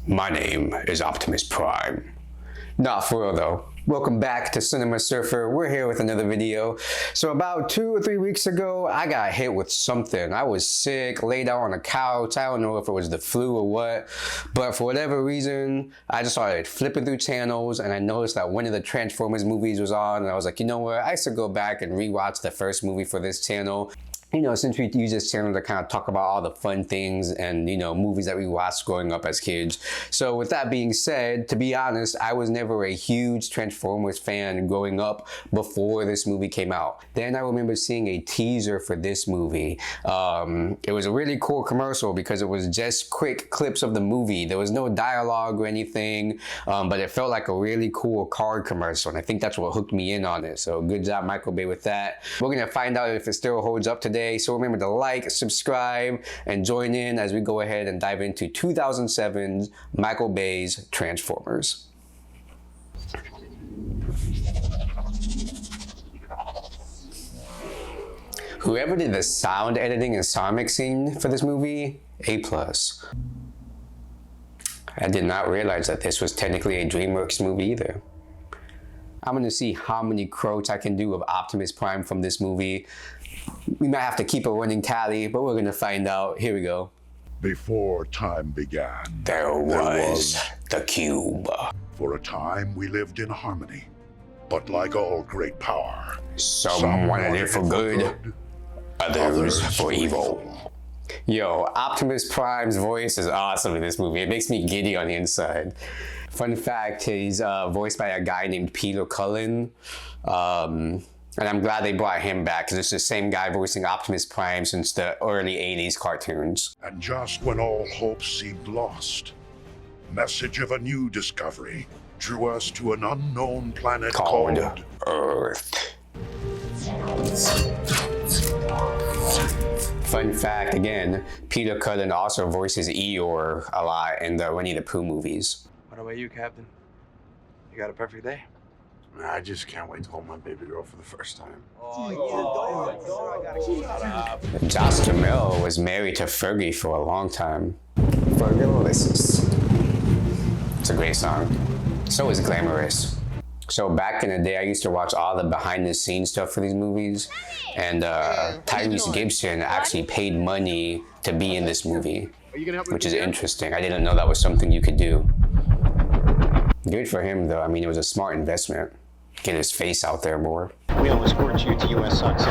My name is Optimus Prime. Nah, for real though. Welcome back to Cinema Surfer. We're here with another video. So about 2 or 3 weeks ago, I got hit with something. I was sick, laid out on the couch. I don't know if it was the flu or what, but for whatever reason, I just started flipping through channels and I noticed that one of the Transformers movies was on, and I was like, you know what? I should go back and rewatch the first movie for this channel. You know, since we use this channel to kind of talk about all the fun things and, you know, movies that we watched growing up as kids. So with that being said, to be honest, I was never a huge Transformers fan growing up before this movie came out. Then I remember seeing a teaser for this movie. It was a really cool commercial because it was just quick clips of the movie. There was no dialogue or anything, but it felt like a really cool card commercial, and I think that's what hooked me in on it. So good job, Michael Bay, with that. We're gonna find out if it still holds up today. So remember to like, subscribe, and join in as we go ahead and dive into 2007's Michael Bay's Transformers. Whoever did the sound editing and sound mixing for this movie, A+. I did not realize that this was technically a DreamWorks movie either. I'm gonna see how many quotes I can do of Optimus Prime from this movie. We might have to keep a running tally, but we're gonna find out. Here we go. Before time began, There was the cube. For a time we lived in harmony. But like all great power, Some wanted it for good, others for evil. Yo, Optimus Prime's voice is awesome in this movie. It makes me giddy on the inside. Fun fact, he's voiced by a guy named Peter Cullen. And I'm glad they brought him back because it's the same guy voicing Optimus Prime since the early 80s cartoons. And just when all hope seemed lost, message of a new discovery drew us to an unknown planet called Earth. Fun fact, again, Peter Cullen also voices Eeyore a lot in the Winnie the Pooh movies. What about you, Captain? You got a perfect day? I just can't wait to hold my baby girl for the first time. Josh Duhamel was married to Fergie for a long time. Fergalicious. It's a great song. So is Glamorous. So back in the day, I used to watch all the behind-the-scenes stuff for these movies, and Tyrese Gibson actually paid money to be in this movie, which is interesting. I didn't know that was something you could do. Good for him, though. I mean, it was a smart investment. Get his face out there more. We'll escort you to U.S. Sox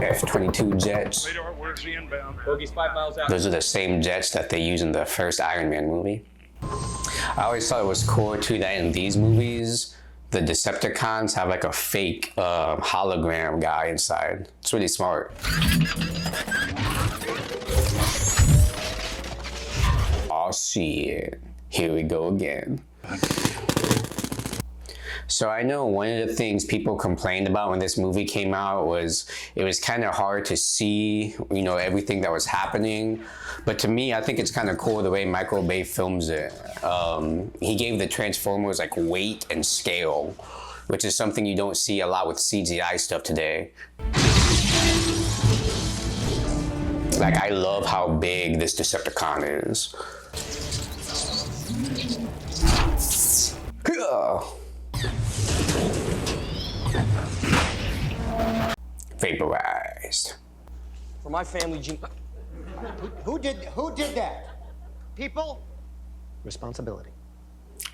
F-22 jets. Radar, where's the inbound? Bogey's 5 miles out. Those are the same jets that they use in the first Iron Man movie. I always thought it was cool, too, that in these movies, the Decepticons have like a fake hologram guy inside. It's really smart. Oh, shit. Here we go again. So I know one of the things people complained about when this movie came out was it was kind of hard to see, you know, everything that was happening. But to me, I think it's kind of cool the way Michael Bay films it. He gave the Transformers like weight and scale, which is something you don't see a lot with CGI stuff today. Like, I love how big this Decepticon is. Vaporized. For my family, Jim. Who did that? People? Responsibility.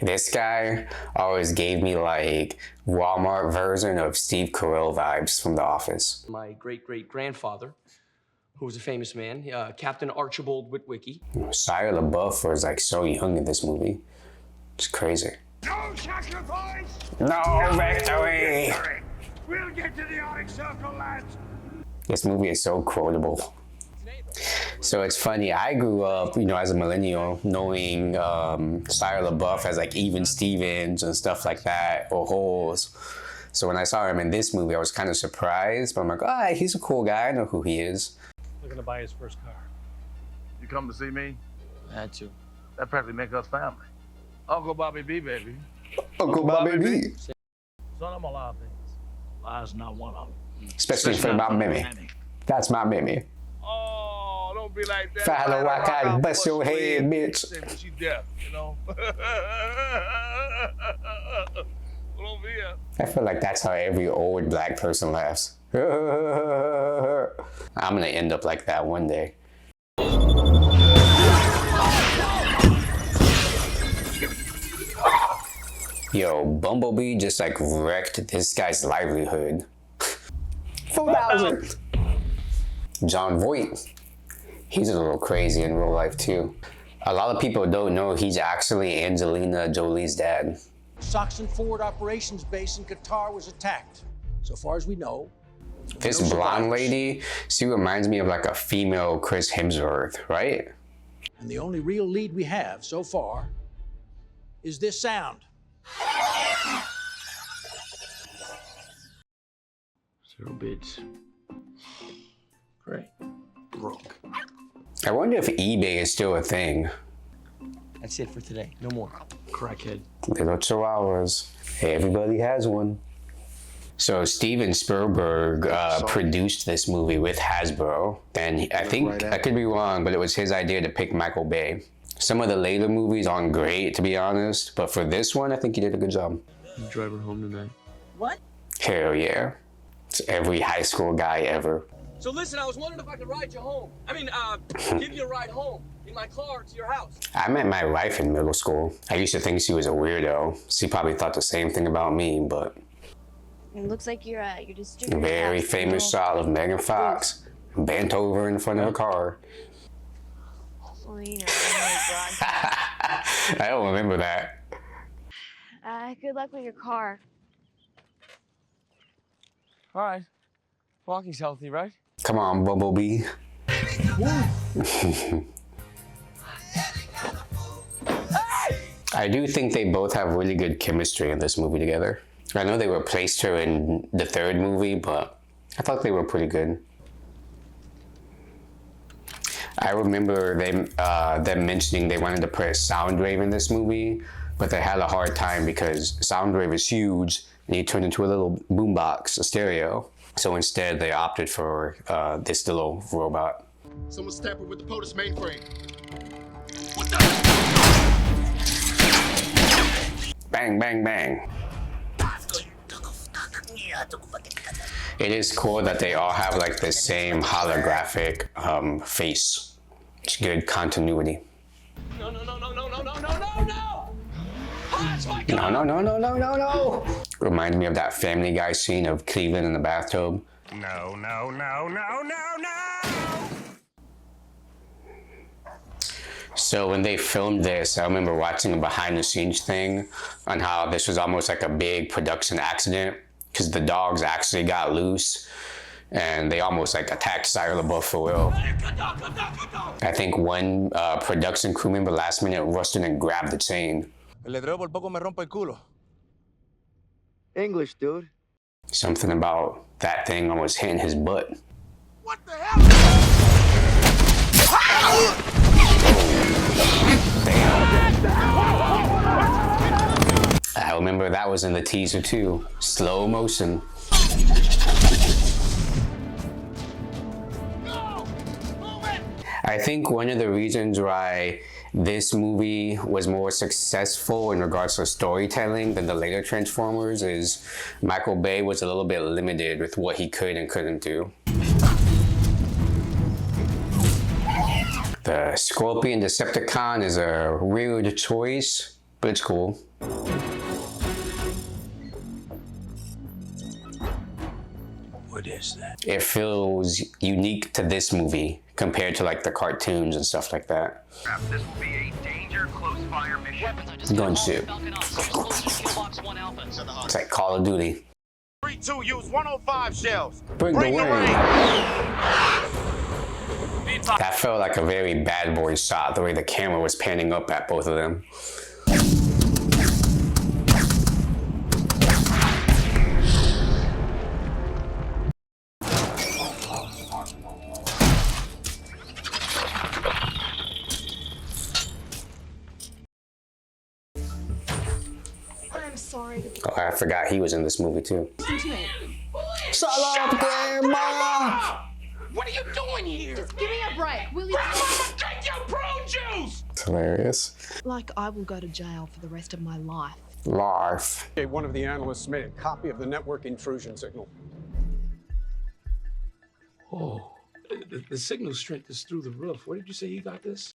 This guy always gave me like Walmart version of Steve Carell vibes from The Office. My great-great-grandfather, who was a famous man, Captain Archibald Witwicky. Shia LaBeouf was like so young in this movie. It's crazy. No sacrifice! No victory! We'll get to the Arctic Circle, lads! This movie is so quotable. So it's funny, I grew up, you know, as a millennial, knowing Shia LaBeouf as like Even Stevens and stuff like that, or Holes. So when I saw him in this movie, I was kind of surprised, but I'm like, ah, he's a cool guy, I know who he is. Looking to buy his first car. You come to see me? I had to. That practically make us family. Uncle Bobby B, baby. Uncle Bobby B. Son, I'm a lot of things. Lie's not one of them. Especially for my Mimi. That's my Mimi. Oh, don't don't be like that. Follow, Right, walk out, bust your her head, bitch. Say, but she deaf, you know. Don't be a. I feel like that's how every old black person laughs. I'm gonna end up like that one day. Yo, Bumblebee just like wrecked this guy's livelihood. 4,000. John Voight. He's a little crazy in real life too. A lot of people don't know he's actually Angelina Jolie's dad. Soxon Forward Operations Base in Qatar was attacked. So far as we know, This no blonde survivors. lady, she reminds me of like a female Chris Hemsworth, right? And the only real lead we have so far is this sound. Zero bids. Great. Broke. I wonder if eBay is still a thing. That's it for today. No more. Crackhead. Little chihuahuas. Hey, everybody has one. So Steven Spielberg produced this movie with Hasbro, and I think, I could be wrong, but it was his idea to pick Michael Bay. Some of the later movies aren't great, to be honest, but for this one, I think he did a good job. You drive her home tonight. What? Hell yeah. It's every high school guy ever. So listen, I was wondering if I could ride you home. Give you a ride home in my car to your house. I met my wife in middle school. I used to think she was a weirdo. She probably thought the same thing about me, but It looks like you're distributor. very famous shot of Megan Fox bent over in front of her car. Well, you know, broad. I don't remember that. Good luck with your car. All right. Walking's healthy, right? Come on, Bumblebee. I do think they both have really good chemistry in this movie together. I know they replaced her in the third movie, but I thought they were pretty good. I remember them mentioning they wanted to put a Soundwave in this movie, but they had a hard time because Soundwave is huge and he turned into a little boombox, a stereo. So instead, they opted for this little robot. Someone's tampered with the POTUS mainframe. Bang, bang, bang. It is cool that they all have like the same holographic face. It's good continuity. No, no, no, no, no, no, no, no, no, no! That's my car! No, no, no, no, no, no, no! Reminds me of that Family Guy scene of Cleveland in the bathtub. No, no, no, no, no, no! So when they filmed this, I remember watching a behind the scenes thing on how this was almost like a big production accident because the dogs actually got loose and they almost like attacked Shia LaBeouf for real. I think one production crew member last minute rushed in and grabbed the chain. El letrero por poco me rompe el culo. English, dude. Something about that thing almost hitting his butt. What the hell? I remember that was in the teaser too. Slow motion. I think one of the reasons why this movie was more successful in regards to storytelling than the later Transformers is Michael Bay was a little bit limited with what he could and couldn't do. The Scorpion Decepticon is a weird choice, but it's cool. What is that? It feels unique to this movie compared to like the cartoons and stuff like that. This will be a danger close fire mission. Gunship. It's like Call of Duty. 3-2, use 105 shells. Bring the rain. That felt like a very Bad Boy shot, the way the camera was panning up at both of them. I'm sorry. Oh, I forgot he was in this movie too. Shut up, Grandma! What are you doing here? Just give me a break, will you? Mama, drink your prune juice! It's hilarious. Like I will go to jail for the rest of my life. Life. Okay, one of the analysts made a copy of the network intrusion signal. Oh, the signal strength is through the roof. Where did you say you got this?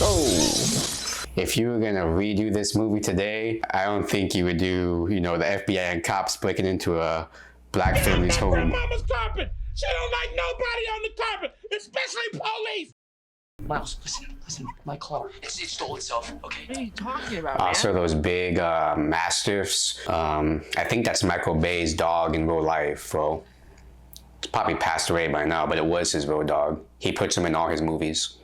Oh. If you were gonna redo this movie today, I don't think you would do, you know, the FBI and cops breaking into a black family's home. Mama's carpet. She don't like nobody on the carpet, especially police. Miles, listen, my car. It stole itself, okay? What are you talking about, Also, those big mastiffs. I think that's Michael Bay's dog in real life, bro. It's probably passed away by now, but it was his real dog. He puts him in all his movies.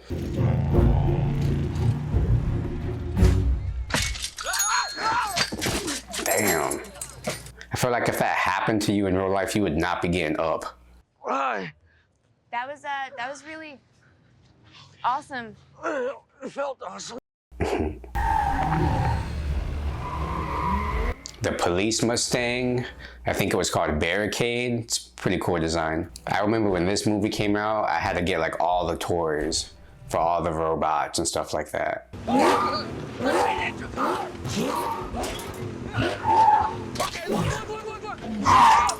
Damn. I feel like if that happened to you in real life, you would not be getting up. Why? That was really awesome. It felt awesome. The police Mustang, I think it was called Barricade. It's a pretty cool design. I remember when this movie came out, I had to get like all the toys for all the robots and stuff like that.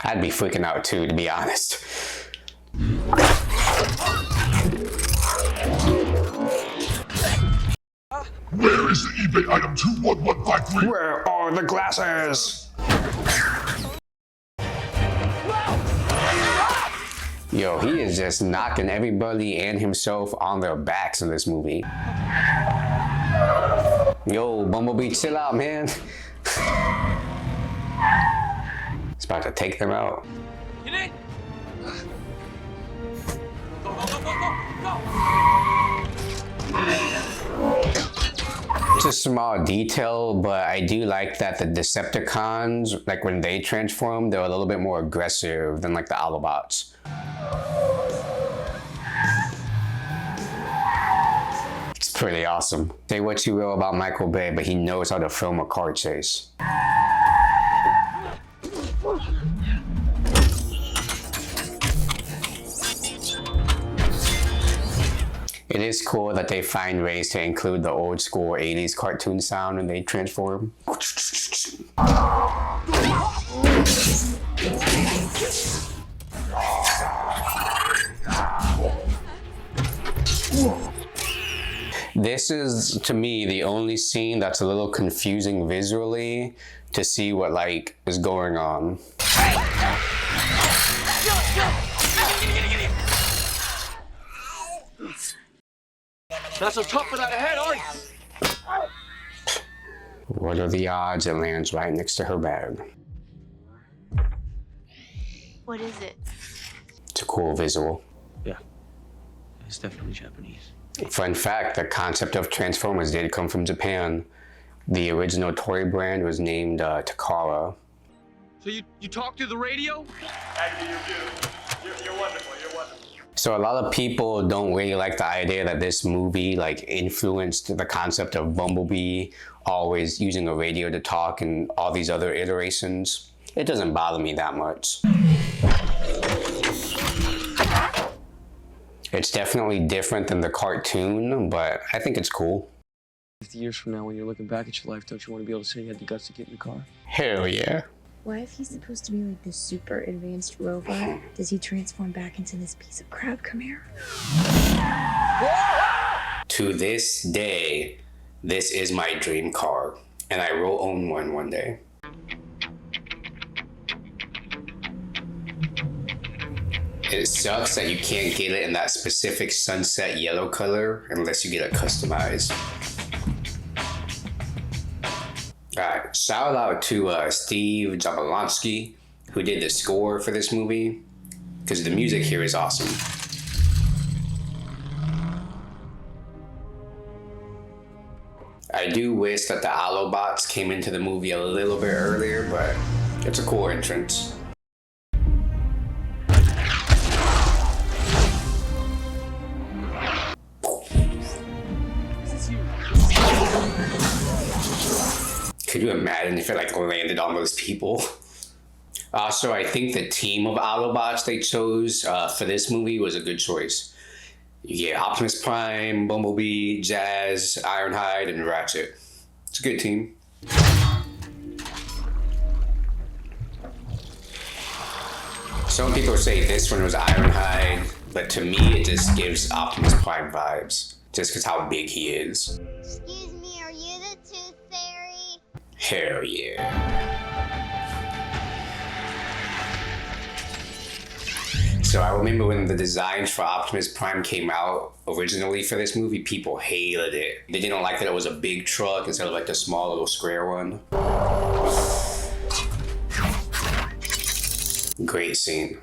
I'd be freaking out too, to be honest. Where is the eBay item 21153? Where are the glasses? Yo, he is just knocking everybody and himself on their backs in this movie. Yo, Bumblebee, chill out, man. It's about to take them out. You did? Go. It's a small detail, but I do like that the Decepticons, like when they transform, they're a little bit more aggressive than like the Autobots. It's pretty awesome. Say what you will about Michael Bay, but he knows how to film a car chase. It is cool that they find ways to include the old school 80s cartoon sound when they transform. This is, to me, the only scene that's a little confusing visually to see what like is going on. Not so tough without a head, are you? What are the odds it lands right next to her bag? What is it? It's a cool visual. Yeah, it's definitely Japanese. Fun fact, the concept of Transformers did come from Japan. The original toy brand was named Takara. So you talk through the radio? You're wonderful. You're wonderful. So a lot of people don't really like the idea that this movie like influenced the concept of Bumblebee always using a radio to talk and all these other iterations. It doesn't bother me that much. It's definitely different than the cartoon, but I think it's cool. 50 years from now, when you're looking back at your life, don't you want to be able to say you had the guts to get in the car? Hell yeah. Why, if he's supposed to be like this super advanced robot, does he transform back into this piece of crap Camaro? To this day, this is my dream car, and I will own one day. It sucks that you can't get it in that specific sunset yellow color unless you get it customized. Alright, shout out to Steve Jablonski, who did the score for this movie, because the music here is awesome. I do wish that the Autobots came into the movie a little bit earlier, but it's a cool entrance. Could you imagine if it like landed on those people? Also, I think the team of Autobots they chose for this movie was a good choice. You get Optimus Prime, Bumblebee, Jazz, Ironhide, and Ratchet. It's a good team. Some people say this one was Ironhide, but to me it just gives Optimus Prime vibes, just because how big he is. Excuse me, are you the Tooth Fairy? Hell yeah. So I remember when the designs for Optimus Prime came out originally for this movie, people hated it. They didn't like that it was a big truck instead of like the small little square one. Great scene.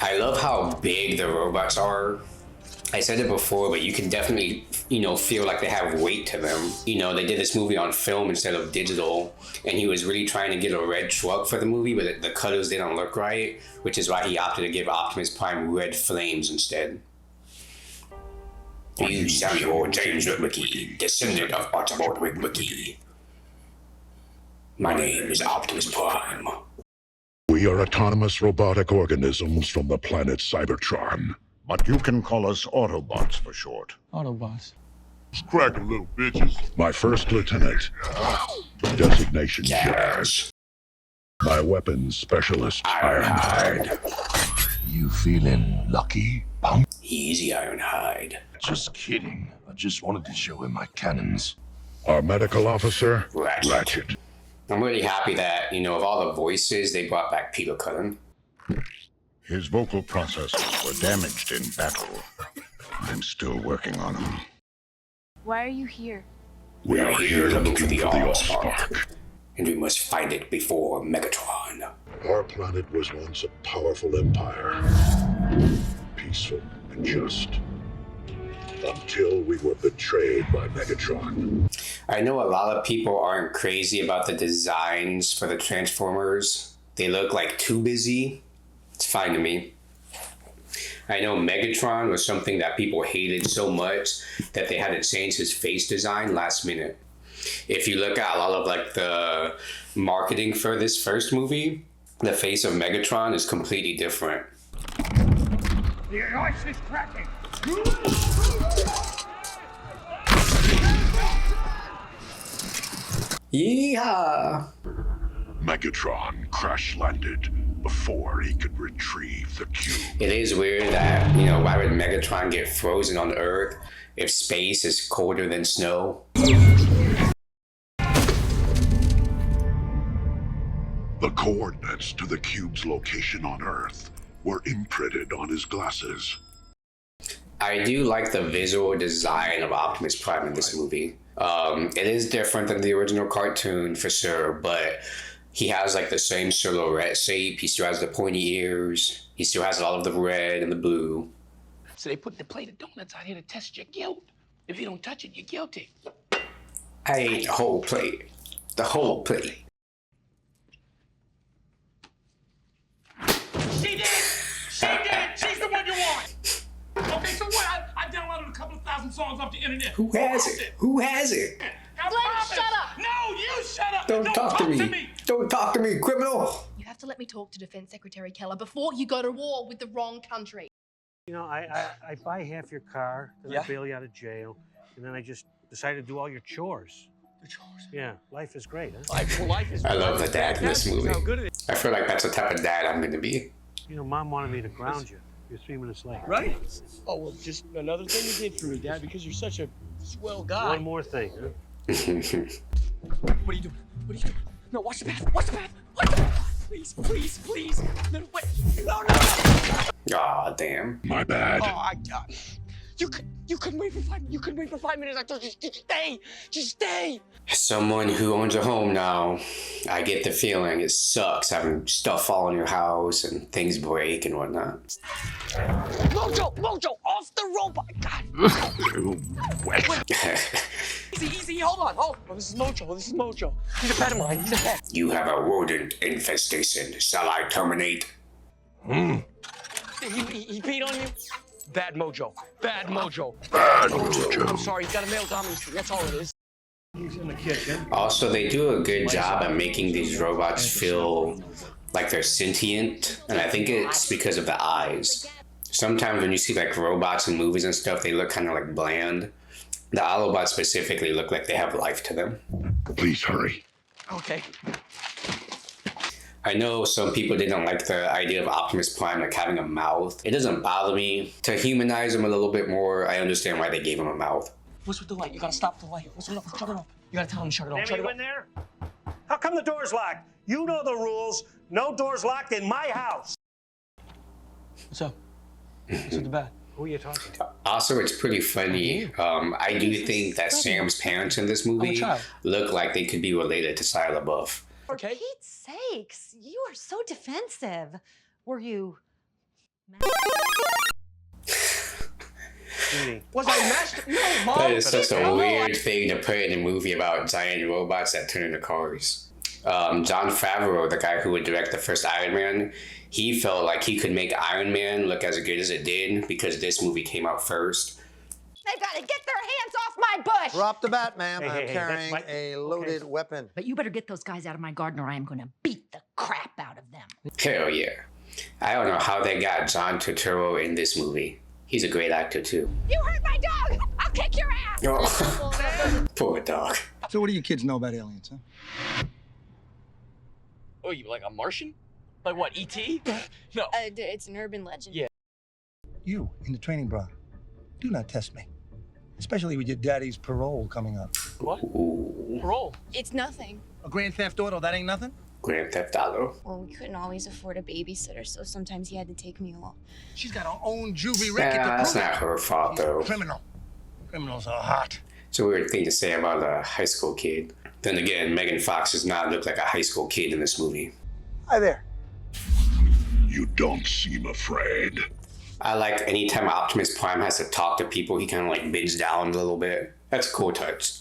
I love how big the robots are. I said it before, but you can definitely, feel like they have weight to them. They did this movie on film instead of digital, and he was really trying to get a red truck for the movie, but the colors didn't look right, which is why he opted to give Optimus Prime red flames instead. You Samuel James Witwicky, descendant of Archibald Witwicky. My name is Optimus Prime. We are autonomous robotic organisms from the planet Cybertron. But you can call us Autobots for short. Autobots. Scragging little bitches. My first lieutenant. Designation Jazz. My weapons specialist Ironhide. You feeling lucky, punk? Easy, Ironhide. Just kidding. I just wanted to show him my cannons. Our medical officer, Ratchet. I'm really happy that, of all the voices, they brought back Peter Cullen. His vocal processes were damaged in battle. I'm still working on them. Why are you here? We are here looking for the Allspark, and we must find it before Megatron. Our planet was once a powerful empire. Peaceful and just. Until we were betrayed by Megatron. I know a lot of people aren't crazy about the designs for the Transformers. They look like too busy. It's fine to me. I know Megatron was something that people hated so much that they had to change his face design last minute. If you look at a lot of like the marketing for this first movie, the face of Megatron is completely different. The ice is cracking. Yeehaw! Megatron crash-landed before he could retrieve the cube. It is weird that, why would Megatron get frozen on Earth if space is colder than snow? The coordinates to the cube's location on Earth were imprinted on his glasses. I do like the visual design of Optimus Prime in this movie. It is different than the original cartoon for sure, but he has like the same silhouette shape. He still has the pointy ears. He still has all of the red and the blue. So they put the plate of donuts out here to test your guilt. If you don't touch it, you're guilty. I ate the whole plate. The whole plate. She did! She did! She's the one you want! Okay, so what? I downloaded a couple of thousand songs off the internet. Who has it? Who has it? Glenn, shut up! No, you shut up! Don't talk to me. Don't talk to me, criminal! You have to let me talk to Defense Secretary Keller before you go to war with the wrong country. I buy half your car, then I bail you out of jail, and then I just decide to do all your chores. The chores? Yeah, life is great, huh? Life is I love the dad in this movie. How good it is. I feel like that's the type of dad I'm gonna be. Mom wanted me to ground you. You're 3 minutes late. Right? Oh, well, just another thing you did for me, Dad, because you're such a swell guy. One more thing, huh? What are you doing? What are you doing? No, watch the path. Watch the path. Watch the path. Please, please, please. No, wait. No, no. Aw, damn. My bad. Oh, you couldn't wait for 5 minutes. You couldn't wait for 5 minutes. I told you, just stay. Just stay. As someone who owns a home now, I get the feeling it sucks having stuff fall in your house and things break and whatnot. Mojo, off the robot. God. Easy, hold on. Oh, this is Mojo. He's a pet of mine. He's a pet. You have a rodent infestation. Shall I terminate? He peed on you? Bad Mojo. Bad Mojo. I'm sorry, he's got a male dominance thing. That's all it is. He's in the kitchen. Also, they do a good job at making these robots feel like they're sentient, and I think it's because of the eyes. Sometimes when you see like robots in movies and stuff, they look kind of like bland. The Autobots specifically look like they have life to them. Please hurry. Okay. I know some people didn't like the idea of Optimus Prime like having a mouth. It doesn't bother me. To humanize him a little bit more, I understand why they gave him a mouth. What's with the light? You gotta stop the light. What's with it? Shut it off. You gotta tell him to shut it off. Amy, Shut it you off. in there? How come the door's locked? You know the rules. No doors locked in my house. What's up? What's with the bat? Who are you talking to? Also, it's pretty funny. I do think that Sam's parents in this movie look like they could be related to Shia LaBeouf. For Pete's sakes, you are so defensive. Were you? Was I mashed? No, Mom. That is such a weird thing to put in a movie about giant robots that turn into cars. Jon Favreau, the guy who would direct the first Iron Man, he felt like he could make Iron Man look as good as it did because this movie came out first. They've got to get their hands off my bush! Drop the bat, ma'am. Hey, I'm hey, carrying that's a loaded weapon. But you better get those guys out of my garden or I am going to beat the crap out of them. Hell yeah. I don't know how they got John Turturro in this movie. He's a great actor too. You hurt my dog! I'll kick your ass! Oh. Poor dog. So what do you kids know about aliens, huh? Oh, you like a Martian? Like what, E.T.? No. It's an urban legend. Yeah. You, in the training bra, do not test me. Especially with your daddy's parole coming up. What? Parole? It's nothing. A Grand Theft Auto, that ain't nothing? Grand Theft Auto. Well, we couldn't always afford a babysitter, so sometimes he had to take me along. She's got her own juvie record to That's prove not it. her fault though. Criminal. Criminals are hot. It's a weird thing to say about a high school kid. Then again, Megan Fox does not look like a high school kid in this movie. Hi there. You don't seem afraid. I like anytime Optimus Prime has to talk to people, he kind of like bends down a little bit. That's a cool touch.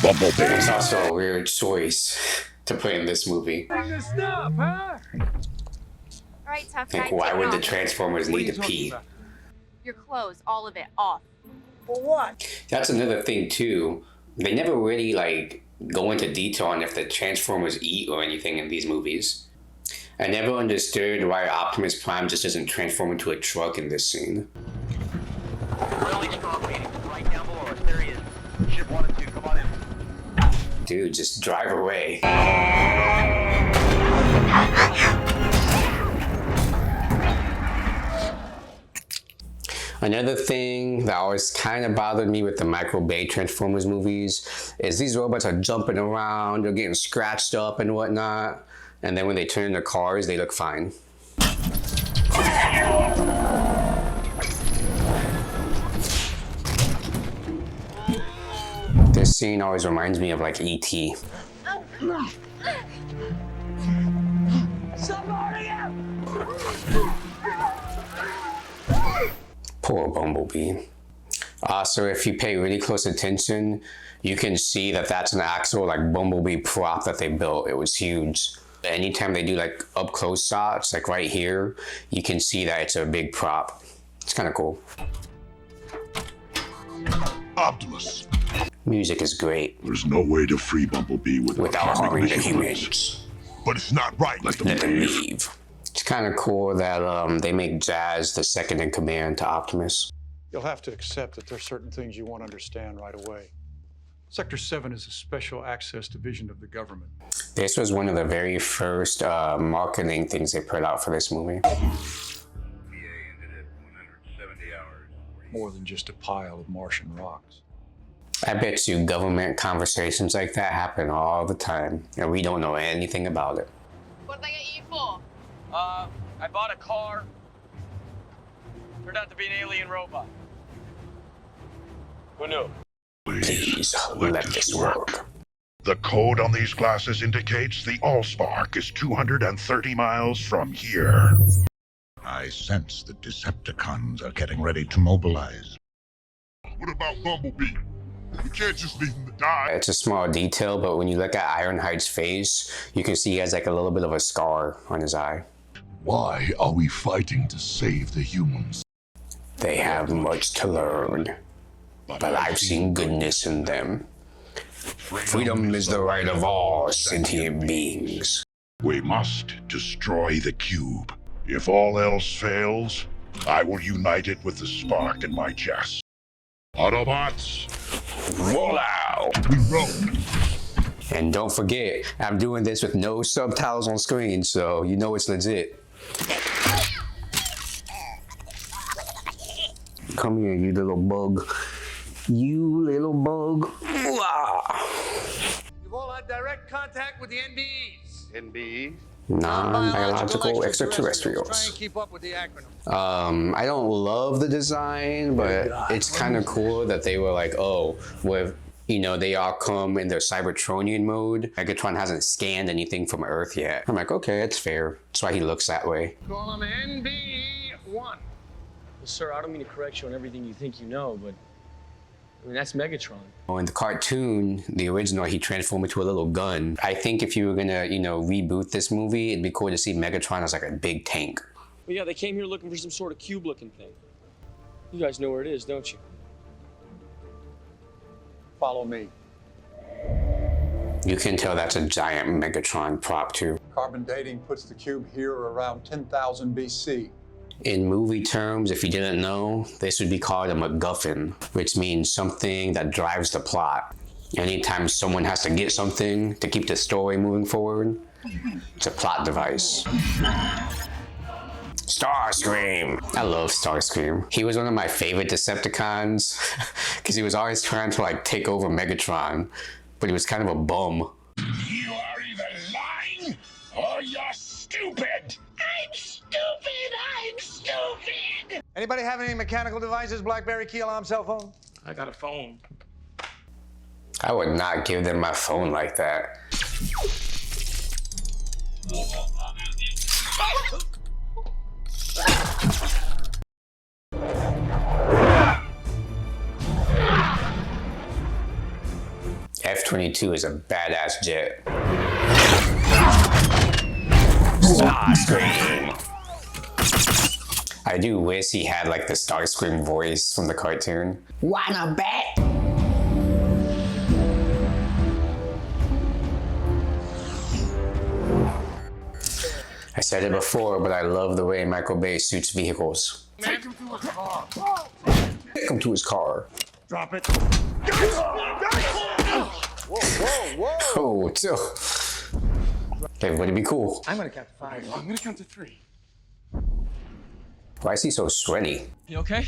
Bumblebee. It's also a weird choice to put in this movie. Stop, huh? Alright, tough guy. Like, why take would the off. Transformers need to pee? Your clothes, all of it, off. For what? That's another thing too. They never really like go into detail on if the Transformers eat or anything in these movies. I never understood why Optimus Prime just doesn't transform into a truck in this scene. Really strong meeting right down below us. There he is. Ship 1 and 2, come on in. Dude, just drive away. Another thing that always kind of bothered me with the Michael Bay Transformers movies is these robots are jumping around, they're getting scratched up and whatnot, and then when they turn into cars, they look fine. This scene always reminds me of like E.T. Poor Bumblebee. Also, if you pay really close attention, you can see that that's an actual like Bumblebee prop that they built. It was huge. Anytime they do like up close shots, like right here, you can see that it's a big prop. It's kind of cool. Optimus. Music is great. There's no way to free Bumblebee without harming the humans. But it's not right. Let them leave. It's kind of cool that they make Jazz the second in command to Optimus. You'll have to accept that there's certain things you won't understand right away. Sector 7 is a special access division of the government. This was one of the very first marketing things they put out for this movie. More than just a pile of Martian rocks. I bet you government conversations like that happen all the time, and we don't know anything about it. What did I get you for? I bought a car. Turned out to be an alien robot. Who knew? Please let this work. The code on these glasses indicates the Allspark is 230 miles from here. I sense the Decepticons are getting ready to mobilize. What about Bumblebee? We can't just leave him to die. It's a small detail, but when you look at Ironhide's face, you can see he has like a little bit of a scar on his eye. Why are we fighting to save the humans? They have much to learn, but I've seen goodness in them. Freedom is the right of all sentient beings. We must destroy the cube. If all else fails, I will unite it with the spark in my chest. Autobots, Roll out! we roll. And don't forget, I'm doing this with no subtitles on screen, so you know it's legit. Come here, you little bug. You little bug. You've all had direct contact with the NBEs. NBE? Non-biological extraterrestrials. Try and keep up with the acronym. I don't love the design, but it's kind of cool that they were like, oh, with, you know, they all come in their Cybertronian mode. Megatron hasn't scanned anything from Earth yet. I'm like, okay, that's fair. That's why he looks that way. Call them NBE 1. Well, sir, I don't mean to correct you on everything you think you know, but I mean, that's Megatron. Oh, in the cartoon, the original, he transformed into a little gun. I think if you were gonna, you know, reboot this movie, it'd be cool to see Megatron as like a big tank. Well, yeah, they came here looking for some sort of cube-looking thing. You guys know where it is, don't you? Follow me. You can tell that's a giant Megatron prop too. Carbon dating puts the cube here around 10,000 BC. In movie terms, if you didn't know, this would be called a MacGuffin, which means something that drives the plot. Anytime someone has to get something to keep the story moving forward, it's a plot device. Starscream! I love Starscream. He was one of my favorite Decepticons because he was always trying to like take over Megatron, but he was kind of a bum. You are either lying or you're stupid. I'm stupid. I'm stupid. Anybody have any mechanical devices? BlackBerry, key alarm, cell phone? I got a phone. I would not give them my phone like that. F-22 is a badass jet. Starscream! I do wish he had like the Starscream voice from the cartoon. Wanna bet? I said it before, but I love the way Michael Bay suits vehicles. Take him to his car. Take him to his car. Drop it. Whoa, whoa, whoa. Oh, chill. Everybody be cool. I'm gonna count to 5. I'm gonna count to 3. Why is he so sweaty? You okay?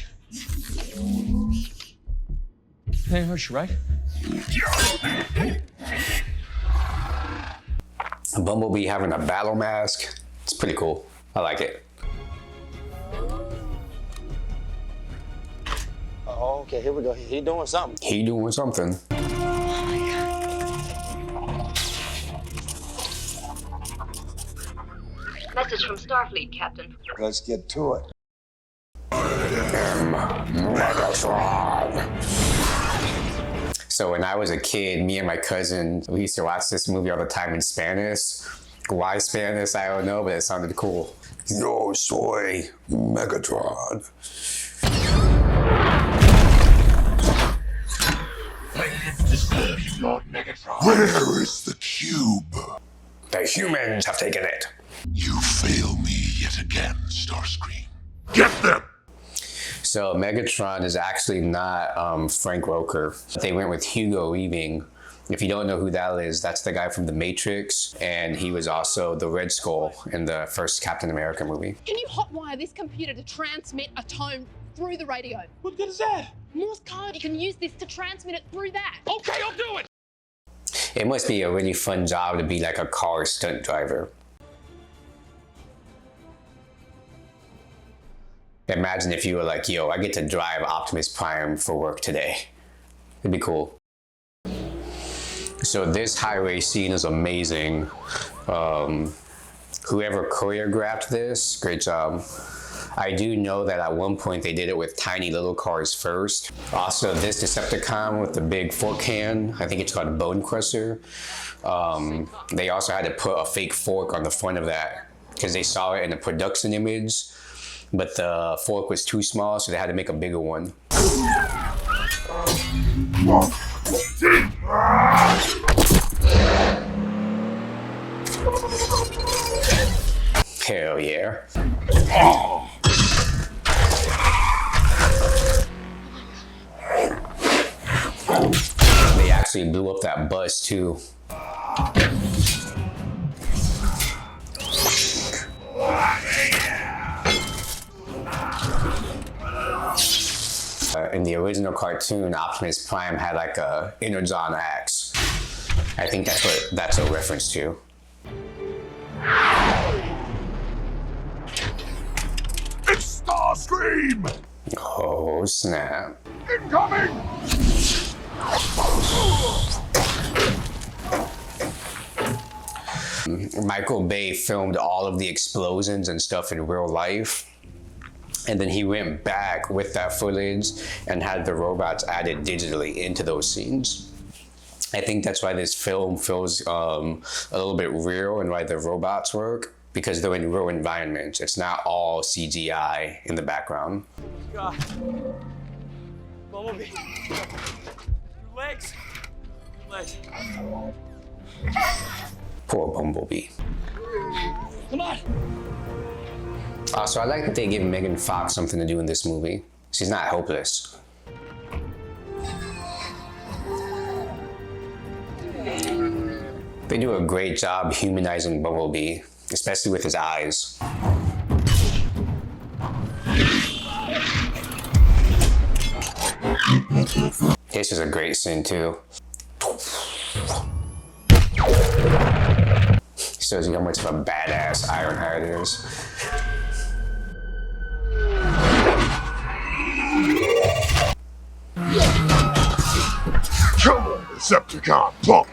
Hey, hurt you, right? Bumblebee having a battle mask. It's pretty cool. I like it. Oh, okay, here we go. He doing something. He doing something. Message from Starfleet, Captain. Let's get to it. So when I was a kid, me and my cousin, we used to watch this movie all the time in Spanish. Why Spanish? I don't know, but it sounded cool. Yo soy Megatron. Where is the cube? The humans have taken it. You fail me yet again, Starscream. Get them! So Megatron is actually not Frank Welker. They went with Hugo Weaving. If you don't know who that is, that's the guy from The Matrix, and he was also the Red Skull in the first Captain America movie. Can you hotwire this computer to transmit a tone through the radio? What good is that? Morse code. You can use this to transmit it through that. Okay, I'll do it. It must be a really fun job to be like a car stunt driver. Imagine if you were like, yo, I get to drive Optimus Prime for work today. It'd be cool. So this highway scene is amazing. Whoever choreographed this, great job. I do know that at one point they did it with tiny little cars first. Also, this Decepticon with the big fork hand, I think it's called Bone Crusher. They also had to put a fake fork on the front of that because they saw it in the production image. but the fork was too small, so they had to make a bigger one. Hell yeah. They actually blew up that bus too. In the original cartoon, Optimus Prime had like a Energon axe. I think that's a reference to. It's Starscream! Oh snap. Incoming! Michael Bay filmed all of the explosions and stuff in real life. And then he went back with that footage and had the robots added digitally into those scenes. I think that's why this film feels a little bit real and why the robots work, because they're in real environments. It's not all CGI in the background. God. Bumblebee. Your legs. Your legs. Poor Bumblebee. Come on. So I like that they give Megan Fox something to do in this movie. She's not hopeless. They do a great job humanizing Bumblebee, especially with his eyes. This is a great scene too. Shows you how much of a badass Ironheart is. Come on, Decepticon, pump!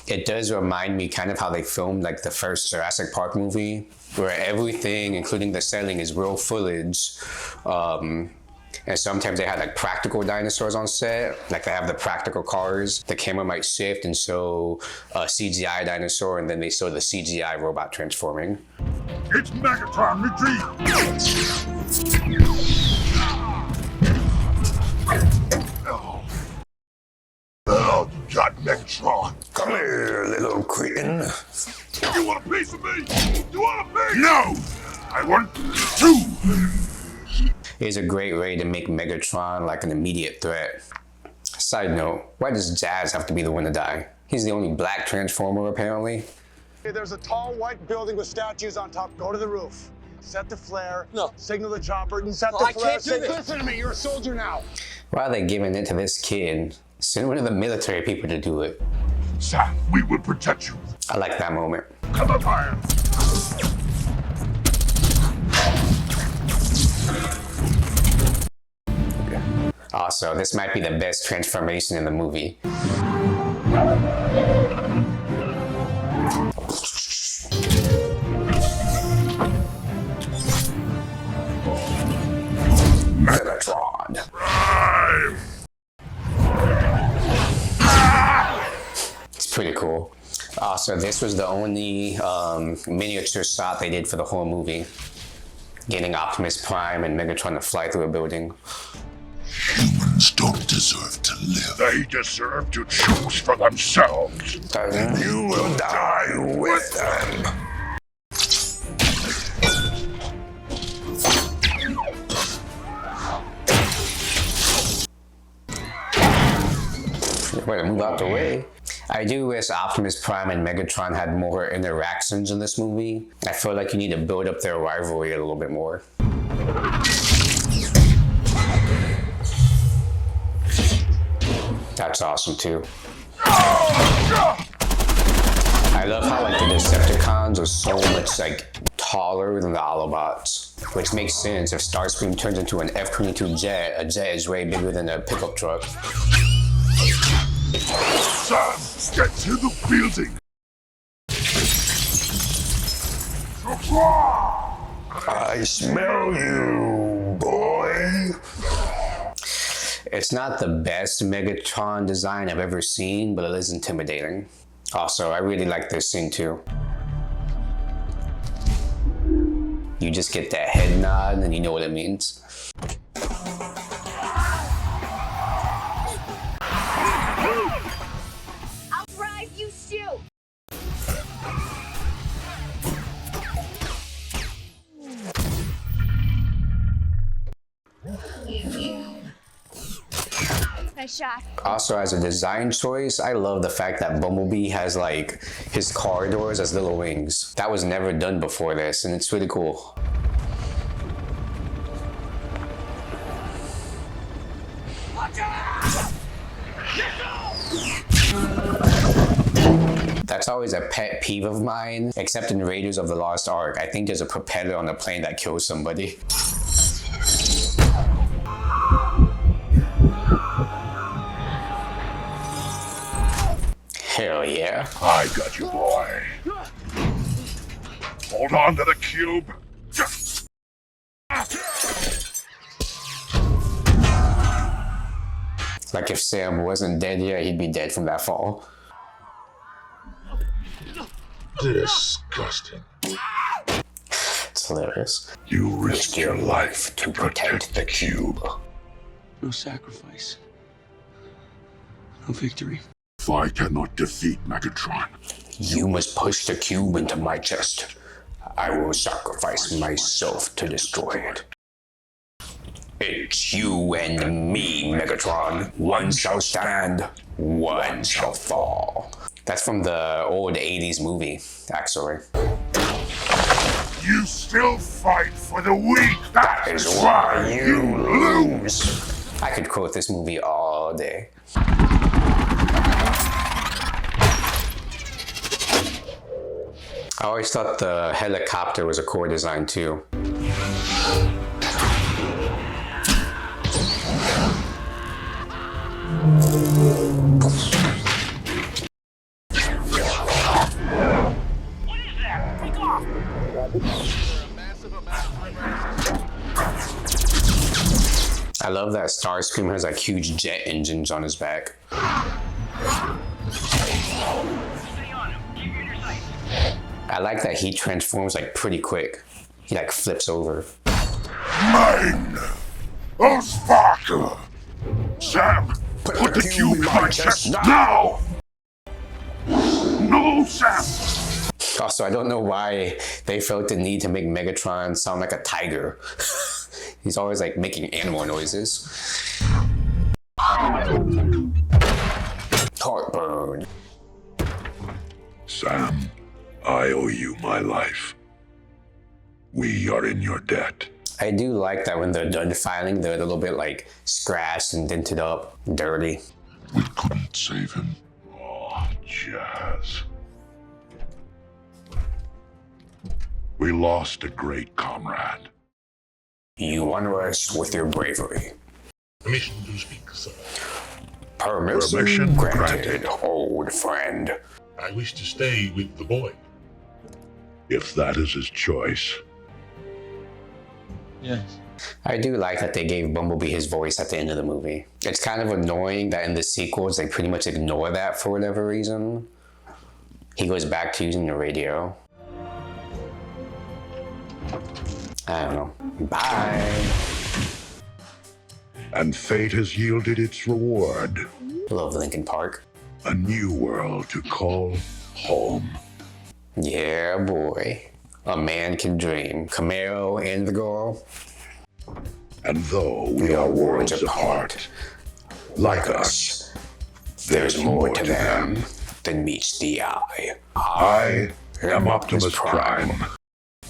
It does remind me kind of how they filmed like the first Jurassic Park movie, where everything, including the setting, is real footage. And sometimes they had like practical dinosaurs on set, like they have the practical cars. The camera might shift and show a CGI dinosaur, and then they show the CGI robot transforming. It's Megatron retreat! Oh, you got Megatron! Come here, little cretin. You want a piece of me? You want a piece? No! I want two! Is a great way to make Megatron like an immediate threat. Side note, why does Jazz have to be the one to die? He's the only black Transformer apparently. Hey, there's a tall white building with statues on top. Go to the roof. Set the flare. No. Signal the chopper and set No, the I flare. can't do this. Listen to me. You're a soldier now. Why are they giving it to this kid? Send one of the military people to do it. Sam, we will protect you. I like that moment. Come on, fire! Also, this might be the best transformation in the movie. Megatron. It's pretty cool. Also, this was the only miniature shot they did for the whole movie. Getting Optimus Prime and Megatron to fly through a building. Humans don't deserve to live. They deserve to choose for themselves. And you will die with them. Way to move out the way. I do wish Optimus Prime and Megatron had more interactions in this movie. I feel like you need to build up their rivalry a little bit more. That's awesome too. I love how like the Decepticons are so much like taller than the Autobots, which makes sense. If Starscream turns into an F-22 jet, a jet is way bigger than a pickup truck. Sam, get to the building. I smell you, boy. It's not the best Megatron design I've ever seen, but it is intimidating. Also, I really like this scene too. You just get that head nod and you know what it means. I'll drive, you shoot! Nice shot. Also, as a design choice, I love the fact that Bumblebee has like his car doors as little wings. That was never done before this, and it's really cool. That's always a pet peeve of mine, except in Raiders of the Lost Ark. I think there's a propeller on the plane that kills somebody. Hell yeah. I got you, boy. Hold on to the cube. Like if Sam wasn't dead yet, he'd be dead from that fall. Disgusting. It's hilarious. You risked your life to protect the cube. No sacrifice. No victory. If I cannot defeat Megatron, You must push the cube into my chest. I will sacrifice myself to destroy it. It's you and me, Megatron. One shall stand, one shall fall. That's from the old 80s movie, actually. you still fight for the weak. That is why you lose. I could quote this movie all day. I always thought the helicopter was a core design too. I love that Starscream has like huge jet engines on his back. I like that he transforms like pretty quick. He like flips over. Mine! Oh, Sparker! Sam, put the cube in my chest now! No, Sam! Also, I don't know why they felt the need to make Megatron sound like a tiger. He's always like making animal noises. Heartburn. Sam, I owe you my life. We are in your debt. I do like that when they're done filing, they're a little bit like scratched and dented up, dirty. We couldn't save him. Oh, Jazz. We lost a great comrade. You honor us with your bravery. Permission to speak, sir. Permission granted, old friend. I wish to stay with the boy. If that is his choice. Yes. I do like that they gave Bumblebee his voice at the end of the movie. It's kind of annoying that in the sequels they pretty much ignore that for whatever reason. He goes back to using the radio. I don't know. Bye. And fate has yielded its reward. Love Linkin Park. A new world to call home. Yeah, boy. A man can dream. Camaro and the girl. And though we are worlds apart, like us, there's more to them than meets the eye. I am Optimus Prime.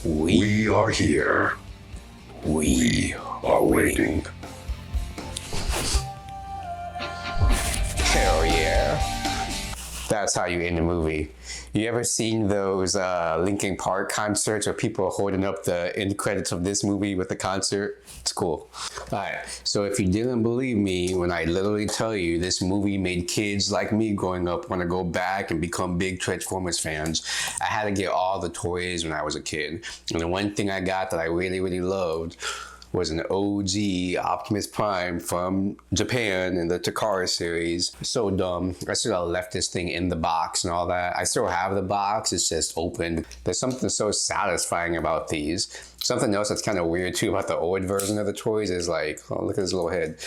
We are here. We are waiting. Hell yeah. That's how you end a movie. You ever seen those Linkin Park concerts where people are holding up the end credits of this movie with the concert? It's cool. Alright, so if you didn't believe me when I literally tell you this movie made kids like me growing up want to go back and become big Transformers fans, I had to get all the toys when I was a kid. And the one thing I got that I really, really loved was an OG Optimus Prime from Japan in the Takara series. So dumb. I should have left this thing in the box and all that. I still have the box, it's just open. There's something so satisfying about these. Something else that's kind of weird too about the old version of the toys is like, oh, look at his little head,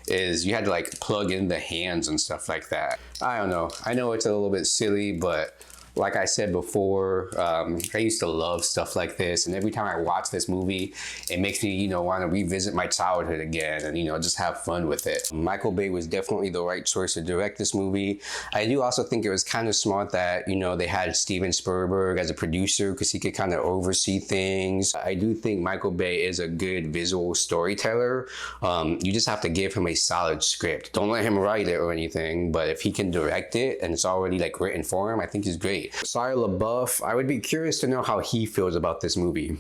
is you had to like plug in the hands and stuff like that. I don't know. I know it's a little bit silly, but like I said before, I used to love stuff like this, and every time I watch this movie, it makes me, you know, want to revisit my childhood again and, you know, just have fun with it. Michael Bay was definitely the right choice to direct this movie. I do also think it was kind of smart that, you know, they had Steven Spielberg as a producer because he could kind of oversee things. I do think Michael Bay is a good visual storyteller. You just have to give him a solid script. Don't let him write it or anything, but if he can direct it and it's already like written for him, I think he's great. Shia LaBeouf, I would be curious to know how he feels about this movie,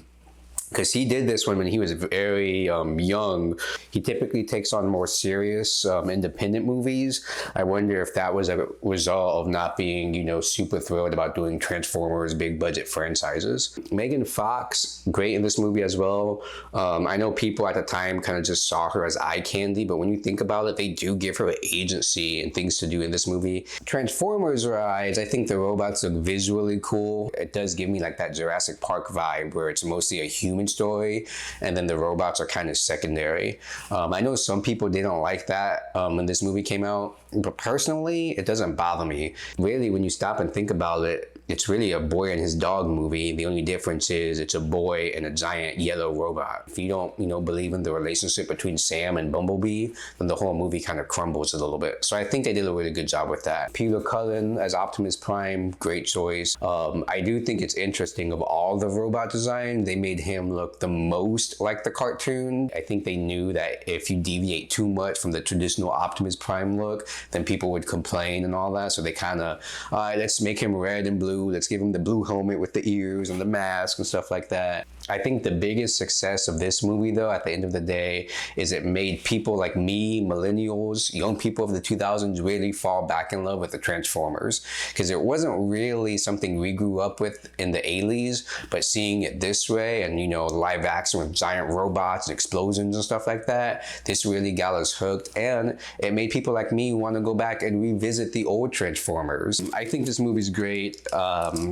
because he did this one when he was very young. He typically takes on more serious independent movies. I wonder if that was a result of not being, you know, super thrilled about doing Transformers big budget franchises. Megan Fox, great in this movie as well. I know people at the time kind of just saw her as eye candy, but when you think about it, they do give her agency and things to do in this movie. Transformers-wise, I think the robots look visually cool. It does give me like that Jurassic Park vibe where it's mostly a human story and then the robots are kind of secondary. I know some people didn't like that when this movie came out, but personally it doesn't bother me. Really, when you stop and think about it, it's really a boy and his dog movie. The only difference is it's a boy and a giant yellow robot. If you don't, you know, believe in the relationship between Sam and Bumblebee, then the whole movie kind of crumbles a little bit. So I think they did a really good job with that. Peter Cullen as Optimus Prime, great choice. I do think it's interesting, of all the robot design, they made him look the most like the cartoon. I think they knew that if you deviate too much from the traditional Optimus Prime look, then people would complain and all that. So they kind of, all right, let's make him red and blue. Let's give him the blue helmet with the ears and the mask and stuff like that. I think the biggest success of this movie, though, at the end of the day, is it made people like me, millennials, young people of the 2000s, really fall back in love with the Transformers. Because it wasn't really something we grew up with in the 80s, but seeing it this way and, you know, live action with giant robots and explosions and stuff like that, this really got us hooked. And it made people like me want to go back and revisit the old Transformers. I think this movie's great.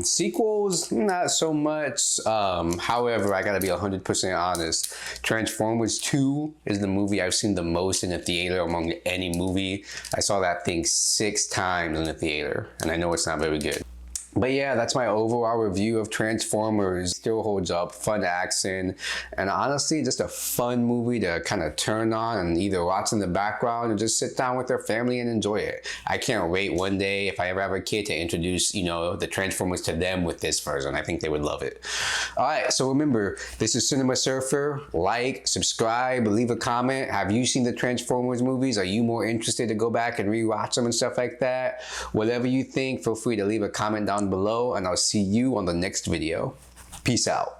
Sequels, not so much. However, I gotta be 100% honest. Transformers 2 is the movie I've seen the most in the theater among any movie. I saw that thing 6 times in the theater, and I know it's not very good. But yeah, that's my overall review of Transformers. Still holds up, fun action, and honestly, just a fun movie to kind of turn on and either watch in the background or just sit down with their family and enjoy it. I can't wait one day, if I ever have a kid, to introduce, you know, the Transformers to them with this version. I think they would love it. All right, so remember, this is Cinema Surfer. Like, subscribe, leave a comment. Have you seen the Transformers movies? Are you more interested to go back and rewatch them and stuff like that? Whatever you think, feel free to leave a comment down below, and I'll see you on the next video. Peace out.